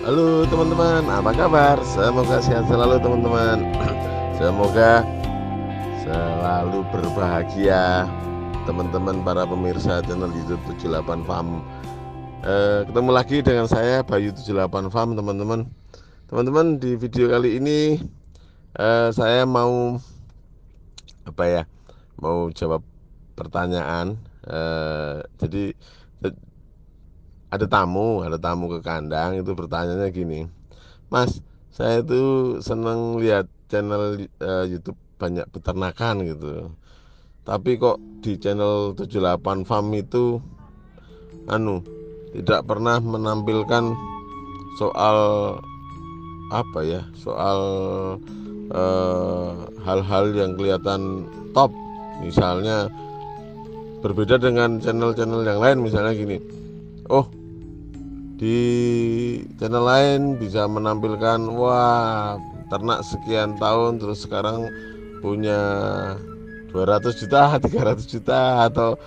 Halo teman-teman, apa kabar? Semoga sehat selalu teman-teman. Semoga selalu berbahagia teman-teman para pemirsa channel YouTube 78 Farm. Ketemu lagi dengan saya Bayu 78 Farm teman-teman. Teman-teman, di video kali ini saya mau mau jawab pertanyaan. Jadi ada tamu ke kandang, itu pertanyaannya gini, Mas, saya itu seneng lihat channel YouTube banyak peternakan gitu. Tapi kok di channel 78 Farm itu tidak pernah menampilkan soal soal hal-hal yang kelihatan top. Misalnya berbeda dengan channel-channel yang lain, misalnya gini. Oh, di channel lain bisa menampilkan ternak sekian tahun terus sekarang punya 200 juta 300 juta, atau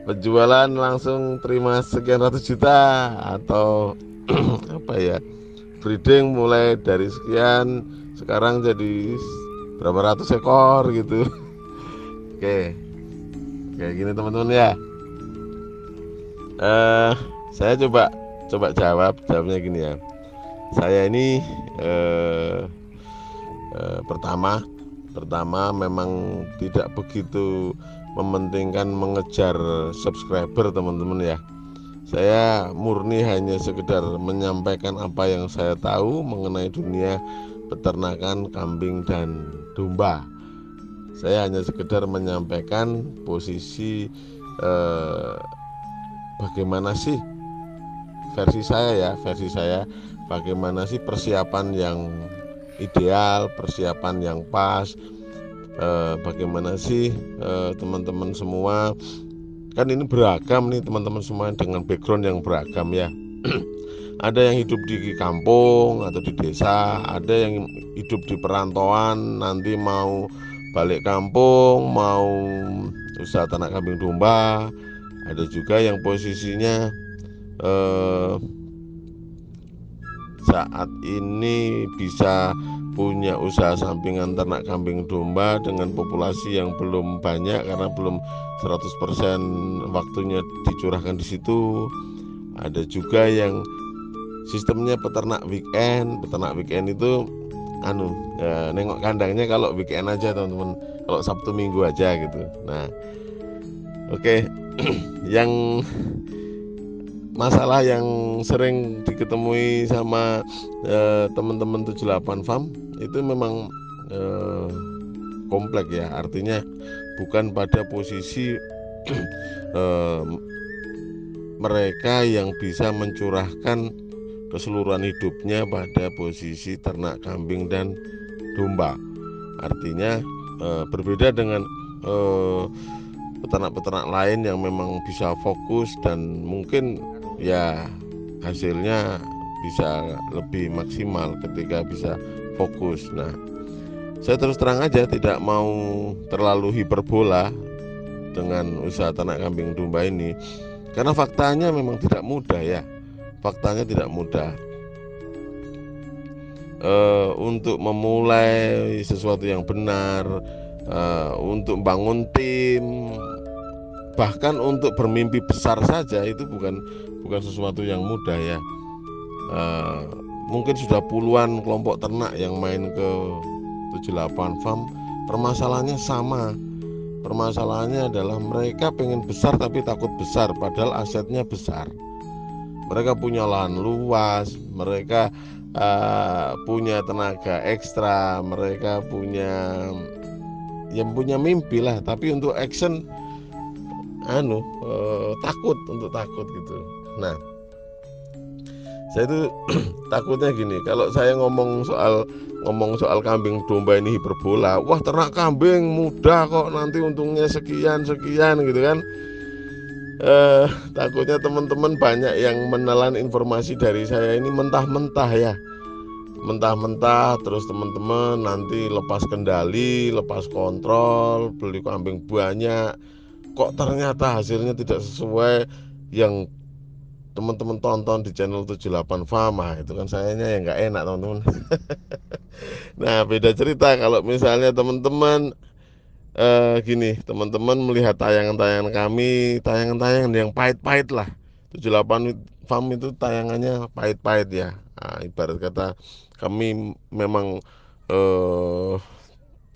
penjualan langsung terima sekian ratus juta, atau breeding mulai dari sekian sekarang jadi berapa ratus ekor gitu. Oke, kayak gini teman-teman ya. Saya coba jawabnya gini ya. Saya ini pertama memang tidak begitu mementingkan mengejar subscriber teman-teman ya. Saya murni hanya sekedar menyampaikan apa yang saya tahu mengenai dunia peternakan kambing dan domba. Saya hanya sekedar menyampaikan posisi bagaimana sih versi saya bagaimana sih persiapan yang ideal, persiapan yang pas, bagaimana sih teman-teman semua, kan ini beragam nih teman-teman semua dengan background yang beragam ya. Ada yang hidup di kampung atau di desa, ada yang hidup di perantauan, nanti mau balik kampung, mau usaha ternak kambing domba. Ada juga yang posisinya saat ini bisa punya usaha sampingan ternak kambing domba dengan populasi yang belum banyak karena belum 100% waktunya dicurahkan di situ. Ada juga yang sistemnya peternak weekend. Peternak weekend itu nengok kandangnya kalau weekend aja teman-teman, kalau Sabtu Minggu aja gitu. Nah, oke. Yang masalah yang sering diketemui sama teman-teman 78 Farm itu memang kompleks ya. Artinya bukan pada posisi mereka yang bisa mencurahkan keseluruhan hidupnya pada posisi ternak kambing dan domba. Artinya berbeda dengan peternak-peternak lain yang memang bisa fokus dan mungkin ya hasilnya bisa lebih maksimal ketika bisa fokus. Nah, saya terus terang aja tidak mau terlalu hiperbola dengan usaha ternak kambing domba ini, karena faktanya memang tidak mudah ya. Faktanya tidak mudah untuk memulai sesuatu yang benar, untuk bangun tim, bahkan untuk bermimpi besar saja itu bukan sesuatu yang mudah ya. Mungkin sudah puluhan kelompok ternak yang main ke 78 Farm, permasalahannya sama. Permasalahannya adalah mereka pengen besar tapi takut besar, padahal asetnya besar. Mereka punya lahan luas, mereka punya tenaga ekstra, mereka punya mimpi lah, tapi untuk action takut gitu. Nah, saya itu takutnya gini, kalau saya ngomong soal kambing domba ini hiperbola, wah ternak kambing mudah kok, nanti untungnya sekian gitu kan. Takutnya teman-teman banyak yang menelan informasi dari saya ini mentah-mentah ya, terus teman-teman nanti lepas kendali, lepas kontrol, beli kambing banyak, kok ternyata hasilnya tidak sesuai yang teman-teman tonton di channel 78 Farm, itu kan sayanya yang nggak enak teman-teman. Nah, beda cerita kalau misalnya teman-teman gini, teman-teman melihat tayangan-tayangan kami, tayangan-tayangan yang pahit-pahit lah. 78 Farm itu tayangannya pahit-pahit ya. Nah, ibarat kata kami memang eh,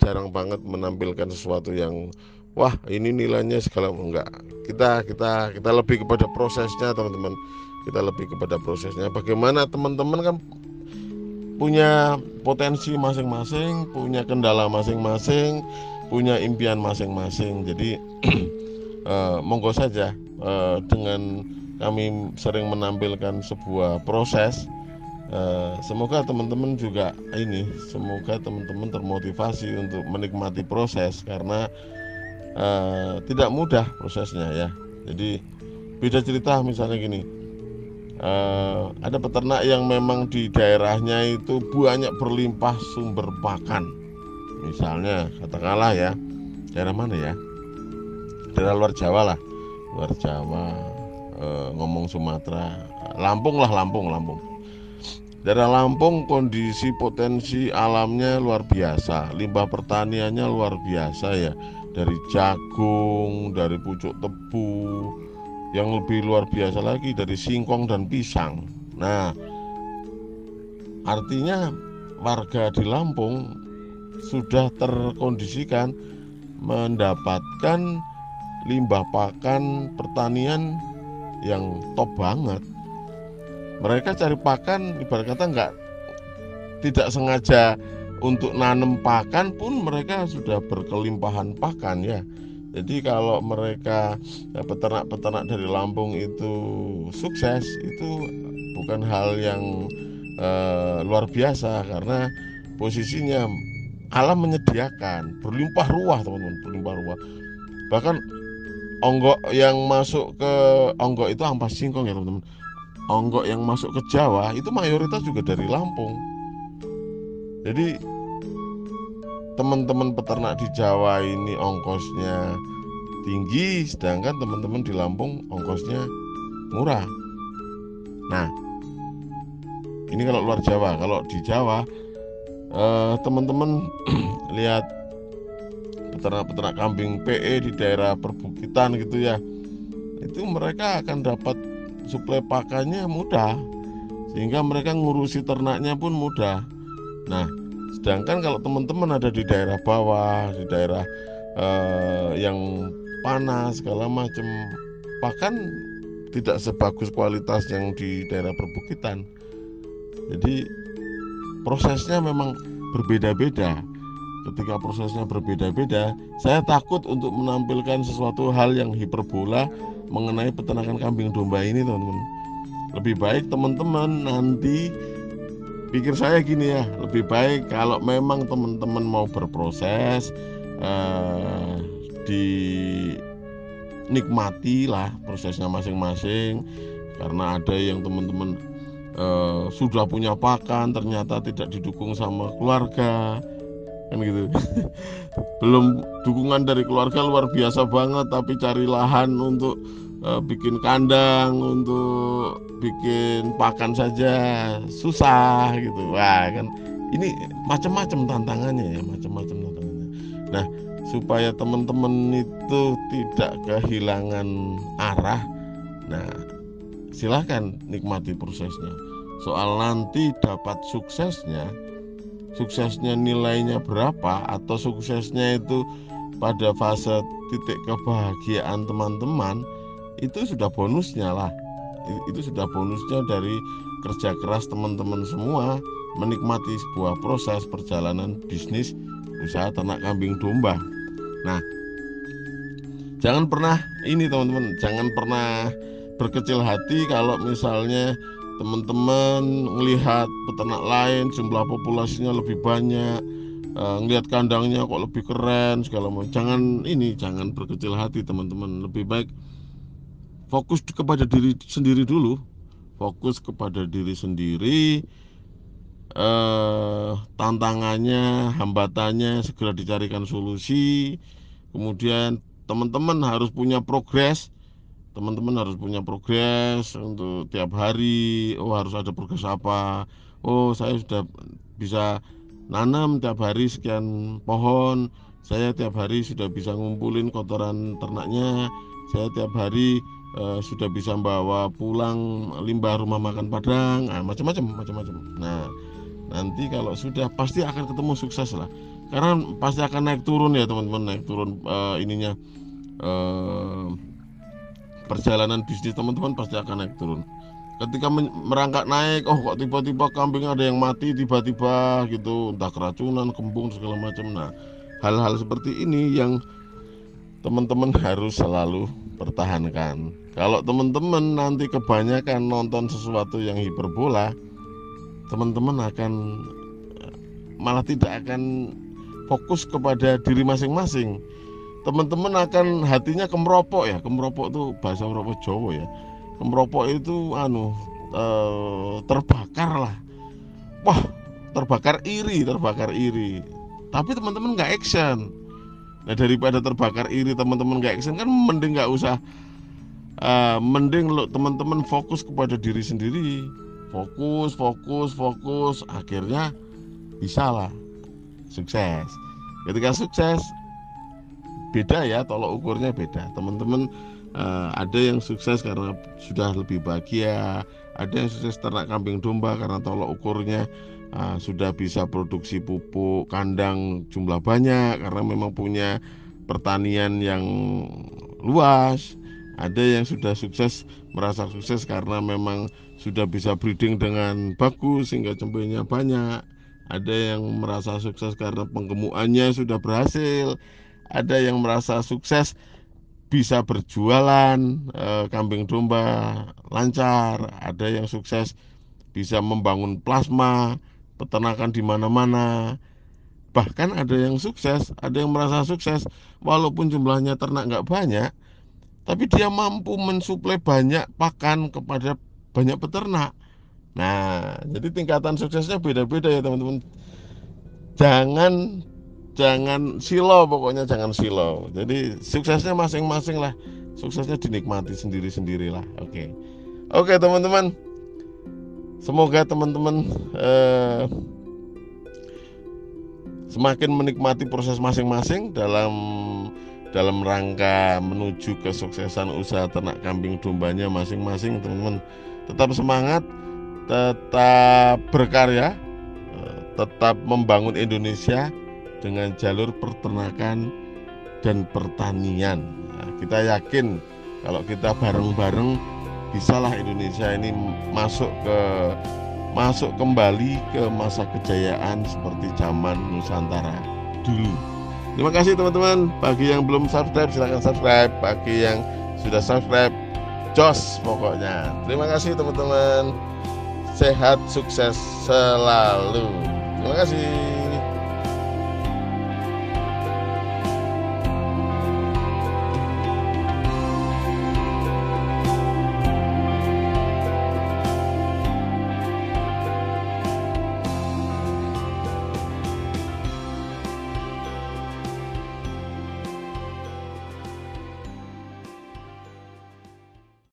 jarang banget menampilkan sesuatu yang wah ini nilainya segala enggak. Kita lebih kepada prosesnya teman-teman. Kita lebih kepada prosesnya. Bagaimana teman-teman kan punya potensi masing-masing, punya kendala masing-masing, punya impian masing-masing. Jadi monggo saja dengan kami sering menampilkan sebuah proses. Semoga teman-teman juga semoga teman-teman termotivasi untuk menikmati proses karena tidak mudah prosesnya ya. Jadi beda cerita misalnya gini, ada peternak yang memang di daerahnya itu banyak berlimpah sumber pakan. Misalnya katakanlah ya, daerah mana ya? Daerah luar Jawa lah, luar Jawa, ngomong Sumatera, Lampung lah, Lampung. Daerah Lampung kondisi potensi alamnya luar biasa, limbah pertaniannya luar biasa ya, dari jagung, dari pucuk tebu, yang lebih luar biasa lagi dari singkong dan pisang. Nah, artinya warga di Lampung sudah terkondisikan mendapatkan limbah pakan pertanian yang top banget. Mereka cari pakan ibarat kata tidak sengaja untuk nanam pakan pun mereka sudah berkelimpahan pakan ya. Jadi kalau mereka peternak-peternak dari Lampung itu sukses, itu bukan hal yang luar biasa karena posisinya alam menyediakan berlimpah ruah teman-teman, berlimpah ruah. Bahkan onggok yang masuk ke onggok itu ampas singkong ya teman-teman. Onggok yang masuk ke Jawa itu mayoritas juga dari Lampung. Jadi teman-teman peternak di Jawa ini ongkosnya tinggi, sedangkan teman-teman di Lampung ongkosnya murah. Nah, ini kalau luar Jawa. Kalau di Jawa, teman-teman lihat peternak-peternak kambing PE di daerah perbukitan gitu ya, itu mereka akan dapat suplai pakannya mudah, sehingga mereka ngurusi ternaknya pun mudah. Nah, sedangkan kalau teman-teman ada di daerah bawah, di daerah yang panas segala macam, pakan tidak sebagus kualitas yang di daerah perbukitan. Jadi prosesnya memang berbeda-beda. Ketika prosesnya berbeda-beda, saya takut untuk menampilkan sesuatu hal yang hiperbola mengenai peternakan kambing domba ini teman-teman. Lebih baik teman-teman nanti pikir saya gini ya, lebih baik kalau memang teman-teman mau berproses, dinikmati lah prosesnya masing-masing. Karena ada yang teman-teman sudah punya pakan ternyata tidak didukung sama keluarga kan gitu. Belum dukungan dari keluarga luar biasa banget, tapi cari lahan untuk bikin kandang, untuk bikin pakan saja susah gitu. Wah kan ini macam-macam tantangannya ya, macam-macam tantangannya. Nah, supaya teman-teman itu tidak kehilangan arah, nah silahkan nikmati prosesnya. Soal nanti dapat suksesnya nilainya berapa, atau suksesnya itu pada fase titik kebahagiaan teman-teman, itu sudah bonusnya lah. Itu sudah bonusnya dari kerja keras teman-teman semua menikmati sebuah proses perjalanan bisnis usaha ternak kambing domba. Nah, jangan pernah teman-teman, jangan pernah berkecil hati kalau misalnya teman-teman melihat peternak lain jumlah populasinya lebih banyak, ngelihat kandangnya kok lebih keren segala macam. Jangan berkecil hati teman-teman. Lebih baik fokus kepada diri sendiri dulu, fokus kepada diri sendiri. Tantangannya, hambatannya segera dicarikan solusi. Kemudian teman-teman harus punya progres Teman-teman harus punya progres untuk tiap hari. Oh, harus ada progres apa? Oh, saya sudah bisa nanam tiap hari sekian pohon. Saya tiap hari sudah bisa ngumpulin kotoran ternaknya. Saya tiap hari sudah bisa bawa pulang limbah rumah makan Padang. Macam-macam. Nah, nanti kalau sudah pasti akan ketemu sukses lah. Karena pasti akan naik turun ya teman-teman, naik turun ininya. Perjalanan bisnis teman-teman pasti akan naik turun. Ketika merangkak naik, oh kok tiba-tiba kambing ada yang mati tiba-tiba gitu, entah keracunan, kembung segala macam. Nah, hal-hal seperti ini yang teman-teman harus selalu pertahankan. Kalau teman-teman nanti kebanyakan nonton sesuatu yang hiperbola, teman-teman akan malah tidak akan fokus kepada diri masing-masing. Teman-teman akan hatinya kemeropok ya. Kemeropok itu bahasa Eropa Jawa ya. Kemeropok itu terbakar lah. Wah, terbakar iri. Tapi teman-teman nggak action. Nah, daripada terbakar iri teman-teman nggak action, kan mending nggak usah. Mending lo teman-teman fokus kepada diri sendiri. Fokus. Akhirnya bisa lah sukses. Ketika sukses, beda ya, tolok ukurnya beda. Teman-teman ada yang sukses karena sudah lebih bahagia, ada yang sukses ternak kambing domba karena tolok ukurnya sudah bisa produksi pupuk kandang jumlah banyak karena memang punya pertanian yang luas. Ada yang sudah sukses, merasa sukses karena memang sudah bisa breeding dengan bagus sehingga cembenya banyak. Ada yang merasa sukses karena penggemukannya sudah berhasil. Ada yang merasa sukses bisa berjualan kambing domba lancar. Ada yang sukses bisa membangun plasma peternakan di mana-mana. Bahkan ada yang sukses, ada yang merasa sukses walaupun jumlahnya ternak nggak banyak, tapi dia mampu mensuplai banyak pakan kepada banyak peternak. Nah, jadi tingkatan suksesnya beda-beda ya teman-teman. Jangan silau, pokoknya jangan silau. Jadi suksesnya masing-masing lah. Suksesnya dinikmati sendiri-sendiri lah. Oke teman-teman. Semoga teman-teman semakin menikmati proses masing-masing dalam rangka menuju kesuksesan usaha ternak kambing dombanya masing-masing. Teman-teman tetap semangat, tetap berkarya, tetap membangun Indonesia dengan jalur peternakan dan pertanian. Nah, kita yakin kalau kita bareng-bareng bisalah Indonesia ini masuk kembali ke masa kejayaan seperti zaman Nusantara dulu. Terima kasih teman-teman. Bagi yang belum subscribe silahkan subscribe. Bagi yang sudah subscribe, jos pokoknya. Terima kasih teman-teman. Sehat, sukses selalu. Terima kasih.